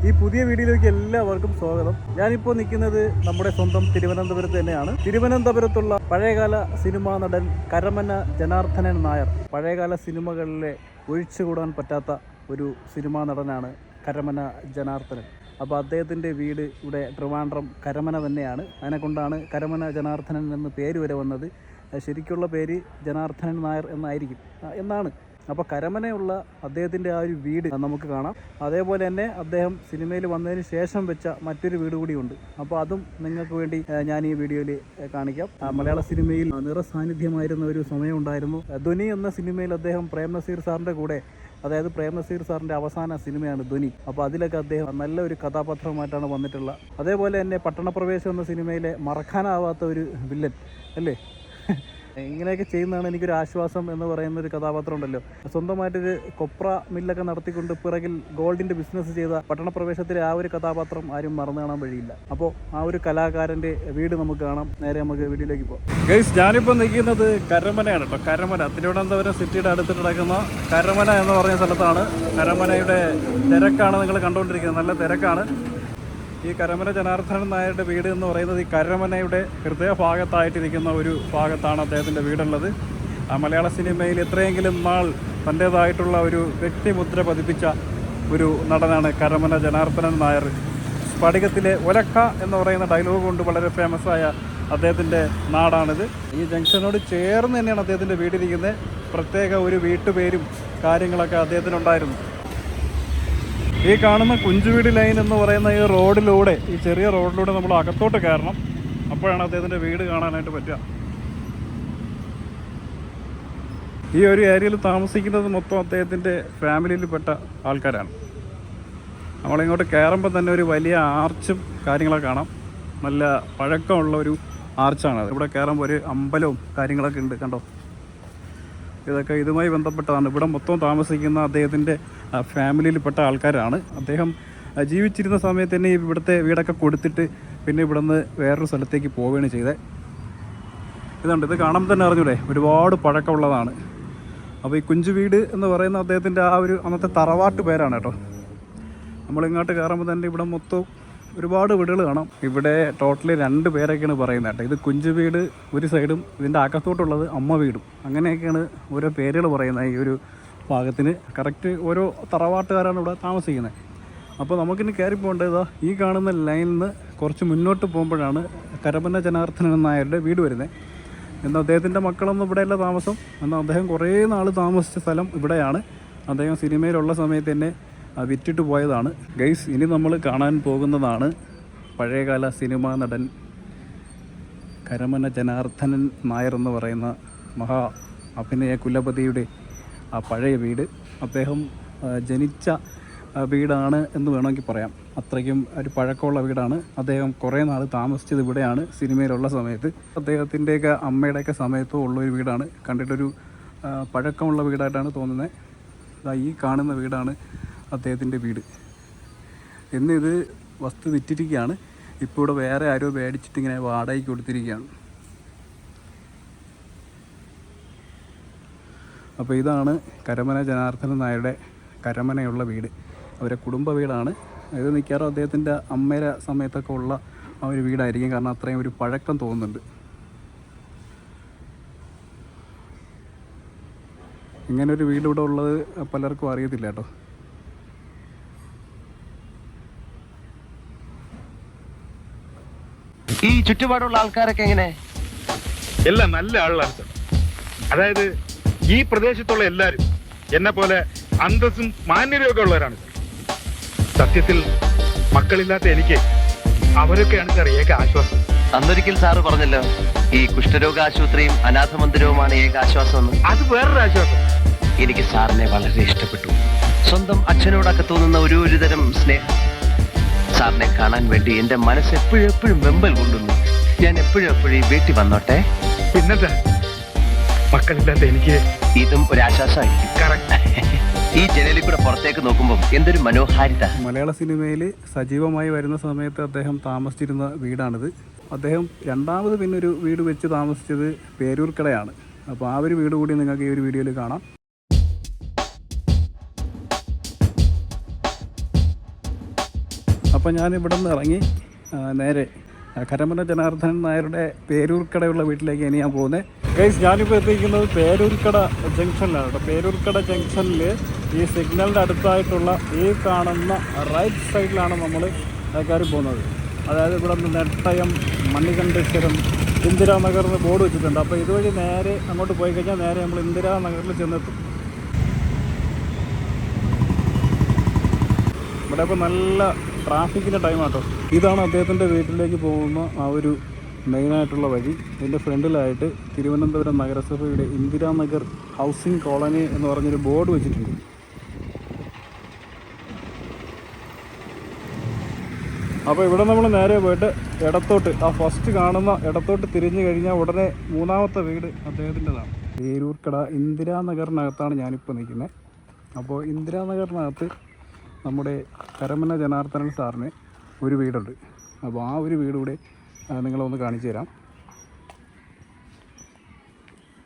ഈ പുതിയ വീഡിയോയിലേക്ക് എല്ലാവർക്കും സ്വാഗതം. ഞാനിപ്പോൾ നിൽക്കുന്നത് നമ്മുടെ സ്വന്തം തിരുവനന്തപുരത്ത് തന്നെയാണ്. തിരുവനന്തപുരത്തുള്ള പഴയകാല സിനിമാ നടൻ കരമന ജനാർദ്ദനൻ നായർ. പഴയകാല സിനിമകളിലെ ഒഴിച്ചുകൂടാൻ പറ്റാത്ത ഒരു സിനിമാ നടനാണ് കരമന ജനാർദ്ദനൻ. അപ്പോൾ അദ്ദേഹത്തിൻ്റെ വീട് ഇവിടെ ട്രിവാൻഡ്രം കരമന തന്നെയാണ്. അതിനെക്കൊണ്ടാണ് കരമന ജനാർദ്ദനൻ എന്ന് പേര് വരെ വന്നത്. ശരിക്കുള്ള പേര് ജനാർദ്ദനൻ നായർ എന്നാണ്. അപ്പോൾ കരമനയുള്ള അദ്ദേഹത്തിൻ്റെ ആ ഒരു വീട് നമുക്ക് കാണാം. അതേപോലെ തന്നെ അദ്ദേഹം സിനിമയിൽ വന്നതിന് ശേഷം വെച്ച മറ്റൊരു വീട് കൂടിയുണ്ട്. അപ്പോൾ അതും നിങ്ങൾക്ക് വേണ്ടി ഞാൻ ഈ വീഡിയോയിൽ കാണിക്കാം. മലയാള സിനിമയിൽ നിറസാന്നിധ്യമായിരുന്ന ഒരു സമയമുണ്ടായിരുന്നു. ധ്വനി എന്ന സിനിമയിൽ അദ്ദേഹം പ്രേം നസീർ സാറിൻ്റെ കൂടെ, അതായത് പ്രേം നസീർ സാറിൻ്റെ അവസാന സിനിമയാണ് ധ്വനി. അപ്പോൾ അതിലൊക്കെ അദ്ദേഹം നല്ലൊരു കഥാപാത്രമായിട്ടാണ് വന്നിട്ടുള്ളത്. അതേപോലെ തന്നെ പട്ടണപ്രവേശം എന്ന സിനിമയിലെ മറക്കാനാവാത്ത ഒരു വില്ലൻ അല്ലേ, ഇങ്ങനെയൊക്കെ ചെയ്യുന്നതാണ് എനിക്കൊരു ആശ്വാസം എന്ന് പറയുന്നൊരു കഥാപാത്രം ഉണ്ടല്ലോ. സ്വന്തമായിട്ടൊരു കൊപ്ര മില്ലൊക്കെ നടത്തിക്കൊണ്ട് പിറകിൽ ഗോൾഡിൻ്റെ ബിസിനസ് ചെയ്ത പട്ടണപ്രവേശത്തിലെ ആ ഒരു കഥാപാത്രം ആരും മറന്നു കാണാൻ വഴിയില്ല. അപ്പോൾ ആ ഒരു കലാകാരൻ്റെ വീട് നമുക്ക് കാണാം. നേരെ നമുക്ക് വീഡിയോയിലേക്ക് പോകാം. ഗൈസ്, ഞാനിപ്പോൾ നിൽക്കുന്നത് കരമനയാണ് കേട്ടോ. കരമന തിരുവനന്തപുരം സിറ്റിയുടെ അടുത്ത് കിടക്കുന്ന കരമന എന്ന് പറഞ്ഞ സ്ഥലത്താണ്. കരമനയുടെ തിരക്കാണ് നിങ്ങൾ കണ്ടുകൊണ്ടിരിക്കുന്നത്. നല്ല തിരക്കാണ്. ഈ കരമന ജനാർദ്ദനൻ നായരുടെ വീട് എന്ന് പറയുന്നത് ഈ കരമനയുടെ ഹൃദയഭാഗത്തായിട്ടിരിക്കുന്ന ഒരു ഭാഗത്താണ് അദ്ദേഹത്തിൻ്റെ വീടുള്ളത്. മലയാള സിനിമയിൽ എത്രയെങ്കിലും നാൾ തൻ്റേതായിട്ടുള്ള ഒരു വ്യക്തിമുദ്ര പതിപ്പിച്ച ഒരു നടനാണ് കരമന ജനാർദ്ദനൻ നായർ. സ്ഫടികത്തിലെ ഒലക്ക എന്ന് പറയുന്ന ഡയലോഗ് കൊണ്ട് വളരെ ഫേമസായ അദ്ദേഹത്തിൻ്റെ നാടാണിത്. ഈ ജംഗ്ഷനോട് ചേർന്ന് തന്നെയാണ് അദ്ദേഹത്തിൻ്റെ വീടിരിക്കുന്നത്. പ്രത്യേക ഒരു വീട്ടുപേരും കാര്യങ്ങളൊക്കെ അദ്ദേഹത്തിനുണ്ടായിരുന്നു. ഈ കാണുന്ന കുഞ്ചുവീട് ലൈൻ എന്ന് പറയുന്ന ഈ റോഡിലൂടെ, ഈ ചെറിയ റോഡിലൂടെ നമ്മൾ അകത്തോട്ട് കയറണം. അപ്പോഴാണ് അദ്ദേഹത്തിൻ്റെ വീട് കാണാനായിട്ട് പറ്റുക. ഈ ഒരു ഏരിയയിൽ താമസിക്കുന്നത് മൊത്തം അദ്ദേഹത്തിൻ്റെ ഫാമിലിയിൽപ്പെട്ട ആൾക്കാരാണ്. നമ്മളിങ്ങോട്ട് കയറുമ്പോൾ തന്നെ ഒരു വലിയ ആർച്ചും കാര്യങ്ങളൊക്കെ കാണാം. നല്ല പഴക്കമുള്ള ഒരു ആർച്ചാണത്. ഇവിടെ കയറുമ്പോൾ ഒരു അമ്പലവും കാര്യങ്ങളൊക്കെ ഉണ്ട്, കണ്ടോ. ഇതൊക്കെ ഇതുമായി ബന്ധപ്പെട്ടതാണ്. ഇവിടെ മൊത്തം താമസിക്കുന്ന അദ്ദേഹത്തിൻ്റെ ഫാമിലിയിൽപ്പെട്ട ആൾക്കാരാണ്. അദ്ദേഹം ജീവിച്ചിരുന്ന സമയത്ത് തന്നെ ഇവിടുത്തെ വീടൊക്കെ കൊടുത്തിട്ട് പിന്നെ ഇവിടെ നിന്ന് വേറൊരു സ്ഥലത്തേക്ക് പോവുകയാണ് ചെയ്തത്. ഇതുണ്ട്, ഇത് കാണുമ്പോൾ തന്നെ അറിഞ്ഞൂടെ, ഒരുപാട് പഴക്കമുള്ളതാണ്. അപ്പോൾ ഈ കുഞ്ചു വീട് എന്ന് പറയുന്ന അദ്ദേഹത്തിൻ്റെ ആ ഒരു അന്നത്തെ തറവാട്ട് പേരാണ് കേട്ടോ. നമ്മളിങ്ങോട്ട് കയറുമ്പോൾ തന്നെ ഇവിടെ മൊത്തം ഒരുപാട് വീടുകൾ കാണാം. ഇവിടെ ടോട്ടലി 2 പേരൊക്കെയാണ് പറയുന്നത് കേട്ടോ. ഇത് കുഞ്ചു വീട് ഒരു സൈഡും ഇതിൻ്റെ അകത്തോട്ടുള്ളത് അമ്മ വീടും, അങ്ങനെയൊക്കെയാണ് ഓരോ പേരുകൾ പറയുന്നത്. ഈ ഒരു ഭാഗത്തിന് കറക്റ്റ് ഓരോ തറവാട്ടുകാരാണ് ഇവിടെ താമസിക്കുന്നത്. അപ്പോൾ നമുക്കിനി കയറി പോകേണ്ടത് ഈ കാണുന്ന ലൈനിൽ നിന്ന് കുറച്ച് മുന്നോട്ട് പോകുമ്പോഴാണ് കരമന ജനാർദ്ദനൻ നായരുടെ വീട് വരുന്നത്. എന്നാൽ അദ്ദേഹത്തിൻ്റെ മക്കളൊന്നും ഇവിടെയല്ല താമസം. എന്നാൽ അദ്ദേഹം കുറേ നാൾ താമസിച്ച സ്ഥലം ഇവിടെയാണ്. അദ്ദേഹം സിനിമയിലുള്ള സമയത്ത് തന്നെ വിറ്റിട്ട് പോയതാണ്. ഗൈസ്, ഇനി നമ്മൾ കാണാൻ പോകുന്നതാണ് പഴയകാല സിനിമാ നടൻ കരമന ജനാർദ്ദനൻ നായർ എന്ന് പറയുന്ന മഹാ അഭിനയ കുലപതിയുടെ ആ പഴയ വീട്. അദ്ദേഹം ജനിച്ച വീടാണ് എന്ന് വേണമെങ്കിൽ പറയാം. അത്രയ്ക്കും ഒരു പഴക്കമുള്ള വീടാണ്. അദ്ദേഹം കുറേ നാൾ താമസിച്ചത് ഇവിടെയാണ് സിനിമയിലുള്ള സമയത്ത്. അദ്ദേഹത്തിൻ്റെയൊക്കെ അമ്മയുടെയൊക്കെ സമയത്തും ഉള്ളൊരു വീടാണ്. കണ്ടിട്ടൊരു പഴക്കമുള്ള വീടായിട്ടാണ് തോന്നുന്നത്. ഈ കാണുന്ന വീടാണ് അദ്ദേഹത്തിൻ്റെ വീട്. എന്നിത് വസ്തു വിറ്റിരിക്കുകയാണ്. ഇപ്പോൾ ഇവിടെ വേറെ ആരോ മേടിച്ചിട്ട് ഇങ്ങനെ വാടകയ്ക്ക് കൊടുത്തിരിക്കുകയാണ്. അപ്പോൾ ഇതാണ് കരമന ജനാർദ്ദനൻ നായരുടെ കരമനയുള്ള വീട്. അവരെ കുടുംബ വീടാണ്. ഇത് മിക്കവാറും അദ്ദേഹത്തിൻ്റെ അമ്മയുടെ സമയത്തൊക്കെ ഉള്ള ആ ഒരു വീടായിരിക്കും. കാരണം അത്രയും ഒരു പഴക്കം തോന്നുന്നുണ്ട്. ഇങ്ങനൊരു വീട് ഇവിടെ ഉള്ളത് പലർക്കും അറിയത്തില്ല കേട്ടോ. ഈ ചുറ്റുപാടുള്ള ആൾക്കാരൊക്കെ എങ്ങനെ? എല്ലാം നല്ല ആളുകളാണ് സർ. അതായത് ഈ പ്രദേശത്തുള്ള എല്ലാവരും എന്നെ പോലെ അന്തസ്സും മാന്യതയൊക്കെ ഉള്ളവരാണ് സർ. സത്യത്തിൽ മക്കളില്ലാത്ത എനിക്ക് അവരൊക്കെയാണ് സാർ ഏക ആശ്വാസം. അന്നൊരിക്കൽ സാറ് പറഞ്ഞല്ലോ, ഈ കുഷ്ഠരോഗ ആശുപത്രിയും അനാഥ മന്ദിരവുമാണ് ഏക ആശ്വാസം എന്ന്. അത് വേറൊരു ആശ്വാസം. എനിക്ക് സാറിനെ വളരെ ഇഷ്ടപ്പെട്ടു. സ്വന്തം അച്ഛനോടൊക്കെ തോന്നുന്ന ഒരു തരം സ്നേഹം. സാറിനെ കാണാൻ വേണ്ടി എന്റെ മനസ്സ് എപ്പോഴും വെമ്പൽ കൊള്ളുന്നു. ഞാൻ എപ്പോഴും വീട്ടിൽ വന്നോട്ടെ. പിന്നെന്താ, മക്കളില്ലാത്ത എനിക്ക് ഇതും ഒരു ആശ്വാസമായിരിക്കും. ഈ ജനലിൽ കൂടെ പുറത്തേക്ക് നോക്കുമ്പോൾ എന്തൊരു മനോഹാരിത. മലയാള സിനിമയിൽ സജീവമായി വരുന്ന സമയത്ത് അദ്ദേഹം താമസിച്ചിരുന്ന വീടാണിത്. അദ്ദേഹം രണ്ടാമത് പിന്നൊരു വീട് വെച്ച് താമസിച്ചത് പേരൂർക്കടയാണ്. അപ്പോൾ ആ ഒരു വീട് കൂടി നിങ്ങൾക്ക് ഈ ഒരു വീഡിയോയിൽ കാണാം. അപ്പോൾ ഞാൻ ഇവിടെ നിന്ന് ഇറങ്ങി നേരെ കരമന ജനാർദ്ദനൻ നായരുടെ പേരൂർക്കടയുള്ള വീട്ടിലേക്ക് ഇനി ഞാൻ പോകുന്നത്. ഗൈസ്, ഞാനിപ്പോൾ എത്തിയിരിക്കുന്നത് പേരൂർക്കട ജംഗ്ഷനിലാണ് കേട്ടോ. പേരൂർക്കട ജംഗ്ഷനിൽ ഈ സിഗ്നലിൻ്റെ അടുത്തായിട്ടുള്ള ഈ കാണുന്ന റൈറ്റ് സൈഡിലാണ് നമ്മൾ കയറി പോകുന്നത്. അതായത് ഇവിടെ നിന്ന് നെട്ടയം, മണികണ്ഠേശ്വരം, ഇന്ദിരാനഗർ എന്ന് ബോർഡ് വെച്ചിട്ടുണ്ട്. അപ്പോൾ ഇതുവഴി നേരെ അങ്ങോട്ട് പോയി കഴിഞ്ഞാൽ നേരെ നമ്മൾ ഇന്ദിരാനഗറിൽ ചെന്നെത്തും. ഇവിടെ ഇപ്പോൾ നല്ല ട്രാഫിക്കിൻ്റെ ടൈമാട്ടോ. ഇതാണ് അദ്ദേഹത്തിൻ്റെ വീട്ടിലേക്ക് പോകുന്ന ആ ഒരു മെയിനായിട്ടുള്ള വഴി. ഇതിൻ്റെ ഫ്രണ്ടിലായിട്ട് തിരുവനന്തപുരം നഗരസഭയുടെ ഇന്ദിരാനഗർ ഹൗസിംഗ് കോളനി എന്ന് പറഞ്ഞൊരു ബോർഡ് വെച്ചിട്ടുണ്ട്. അപ്പോൾ ഇവിടെ നമ്മൾ നേരെ പോയിട്ട് ഇടത്തോട്ട്, ആ ഫസ്റ്റ് കാണുന്ന ഇടത്തോട്ട് തിരിഞ്ഞു കഴിഞ്ഞാൽ ഉടനെ മൂന്നാമത്തെ വീട് അദ്ദേഹത്തിൻ്റെതാണ്. പേരൂർക്കട ഇന്ദിരാനഗറിനകത്താണ് ഞാനിപ്പോൾ നിൽക്കുന്നത്. അപ്പോൾ ഇന്ദിരാനഗറിനകത്ത് നമ്മുടെ കരമന ജനാർദ്ദനൻ സാറിന് ഒരു വീടുണ്ട്. അപ്പോൾ ആ ഒരു വീട് കൂടെ നിങ്ങളൊന്ന് കാണിച്ചു തരാം.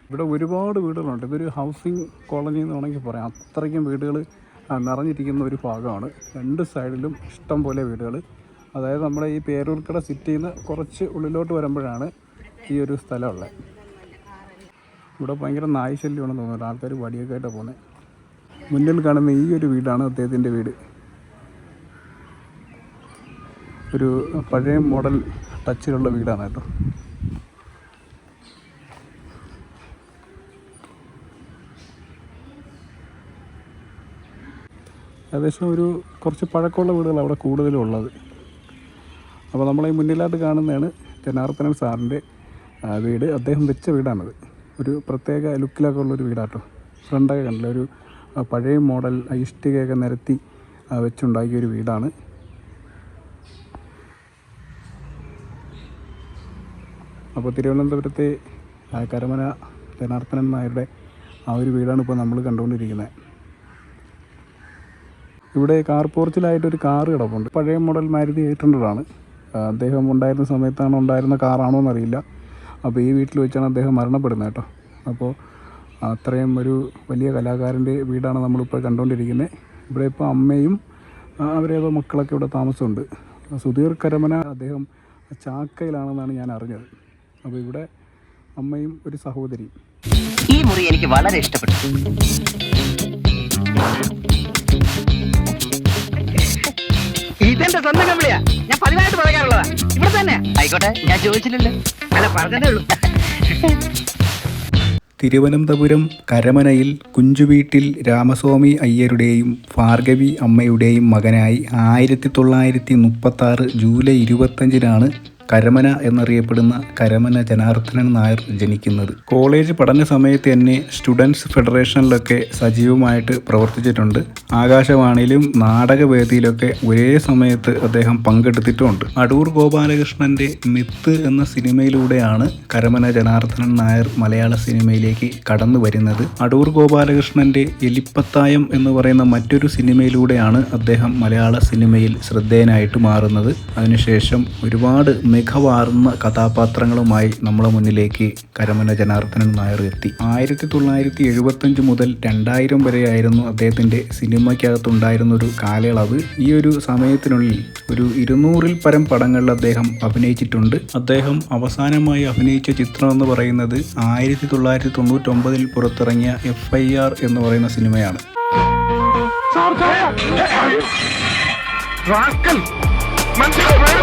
ഇവിടെ ഒരുപാട് വീടുകളുണ്ട്. ഇതൊരു ഹൗസിംഗ് കോളനി എന്ന് വേണമെങ്കിൽ പറയാം. അത്രയ്ക്കും വീടുകൾ നിറഞ്ഞിരിക്കുന്ന ഒരു ഭാഗമാണ്. രണ്ട് സൈഡിലും ഇഷ്ടം പോലെ വീടുകൾ. അതായത് നമ്മുടെ ഈ പേരൂർക്കട സിറ്റിയിൽ നിന്ന് കുറച്ച് ഉള്ളിലോട്ട് വരുമ്പോഴാണ് ഈ ഒരു സ്ഥലമുള്ളത്. ഇവിടെ ഭയങ്കര നായ്ശല്യമാണെന്ന് തോന്നുന്നുണ്ട്. ആൾക്കാർ വടിയൊക്കെ ആയിട്ടാണ് പോകുന്നത്. മുന്നിൽ കാണുന്ന ഈ ഒരു വീടാണ് അദ്ദേഹത്തിൻ്റെ വീട്. ഒരു പഴയ മോഡൽ ടച്ചിലുള്ള വീടാണ് കേട്ടോ. ഏകദേശം ഒരു കുറച്ച് പഴക്കമുള്ള വീടുകൾ അവിടെ കൂടുതലും ഉള്ളത്. അപ്പോൾ നമ്മളെ മുന്നിലായിട്ട് കാണുന്നതാണ് ജനാർദ്ദനൻ സാറിൻ്റെ വീട്. അദ്ദേഹം വെച്ച വീടാണത്. ഒരു പ്രത്യേക ലുക്കിലൊക്കെ ഉള്ളൊരു വീടാട്ടോ. ഫ്രണ്ടൊക്കെ കണ്ടില്ല, ഒരു പഴയ മോഡൽ ഇഷ്ടികയൊക്കെ നിരത്തി വെച്ചുണ്ടാക്കിയൊരു വീടാണ്. അപ്പോൾ തിരുവനന്തപുരത്തെ കരമന ജനാർദ്ദനൻ നായരുടെ ആ ഒരു വീടാണ് ഇപ്പോൾ നമ്മൾ കണ്ടുകൊണ്ടിരിക്കുന്നത്. ഇവിടെ കാർ പോർച്ചിലായിട്ടൊരു കാറ് കിടപ്പുണ്ട്. പഴയ മോഡൽ മാരുതി 800 അദ്ദേഹം ഉണ്ടായിരുന്ന സമയത്താണ് ഉണ്ടായിരുന്ന കാറാണോ എന്നറിയില്ല. അപ്പോൾ ഈ വീട്ടിൽ വെച്ചാണ് അദ്ദേഹം മരണപ്പെടുന്നത് കേട്ടോ. അപ്പോൾ അത്രയും ഒരു വലിയ കലാകാരൻ്റെ വീടാണ് നമ്മളിപ്പോൾ കണ്ടുകൊണ്ടിരിക്കുന്നത്. ഇവിടെ ഇപ്പോൾ അമ്മയും അവരേതോ മക്കളൊക്കെ ഇവിടെ താമസമുണ്ട്. സുധീർ കരമന അദ്ദേഹം ചാക്കയിലാണെന്നാണ് ഞാൻ അറിഞ്ഞത്. അപ്പോൾ ഇവിടെ അമ്മയും ഒരു സഹോദരിയും. ഈ മുറി എനിക്ക് വളരെ ഇഷ്ടപ്പെട്ടു. ഇതെന്റെ സ്വന്തം കമ്പിളിയാ. ഞാൻ പതിവായിട്ട് പറയാറുള്ളതാ. ഇവിടെ തന്നെ ആയിക്കോട്ടെ, ഞാൻ ചോദിച്ചില്ലല്ലോ. അല്ല, പറഞ്ഞതേ ഉള്ളൂ. തിരുവനന്തപുരം കരമനയിൽ കുഞ്ചുവീട്ടിൽ രാമസ്വാമി അയ്യരുടെയും ഭാർഗവി അമ്മയുടെയും മകനായി 1936 ജൂലൈ 25 കരമന എന്നറിയപ്പെടുന്ന കരമന ജനാർദ്ദനൻ നായർ ജനിക്കുന്നത്. കോളേജ് പഠന സമയത്ത് തന്നെ സ്റ്റുഡൻസ് ഫെഡറേഷനിലൊക്കെ സജീവമായിട്ട് പ്രവർത്തിച്ചിട്ടുണ്ട്. ആകാശവാണിയിലും നാടകവേദിയിലൊക്കെ ഒരേ സമയത്ത് അദ്ദേഹം പങ്കെടുത്തിട്ടുമുണ്ട്. അടൂർ ഗോപാലകൃഷ്ണന്റെ മിത്ത് എന്ന സിനിമയിലൂടെയാണ് കരമന ജനാർദ്ദനൻ നായർ മലയാള സിനിമയിലേക്ക് കടന്നു വരുന്നത്. അടൂർ ഗോപാലകൃഷ്ണന്റെ എലിപ്പത്തായം എന്ന് പറയുന്ന മറ്റൊരു സിനിമയിലൂടെയാണ് അദ്ദേഹം മലയാള സിനിമയിൽ ശ്രദ്ധേയനായിട്ട് മാറുന്നത്. അതിനുശേഷം ഒരുപാട് മികവാർന്ന കഥാപാത്രങ്ങളുമായി നമ്മുടെ മുന്നിലേക്ക് കരമന ജനാർദ്ദനൻ നായർ എത്തി. 1975 മുതൽ 2000 വരെയായിരുന്നു അദ്ദേഹത്തിൻ്റെ സിനിമയ്ക്കകത്തുണ്ടായിരുന്ന ഒരു കാലയളവ്. ഈ ഒരു സമയത്തിനുള്ളിൽ ഒരു 200-ൽ പരം പടങ്ങളിൽ അദ്ദേഹം അഭിനയിച്ചിട്ടുണ്ട്. അദ്ദേഹം അവസാനമായി അഭിനയിച്ച ചിത്രം എന്ന് പറയുന്നത് 1999 പുറത്തിറങ്ങിയ FIR എന്ന് പറയുന്ന സിനിമയാണ്. റാസ്കൽ, മനസ്സിലായോ?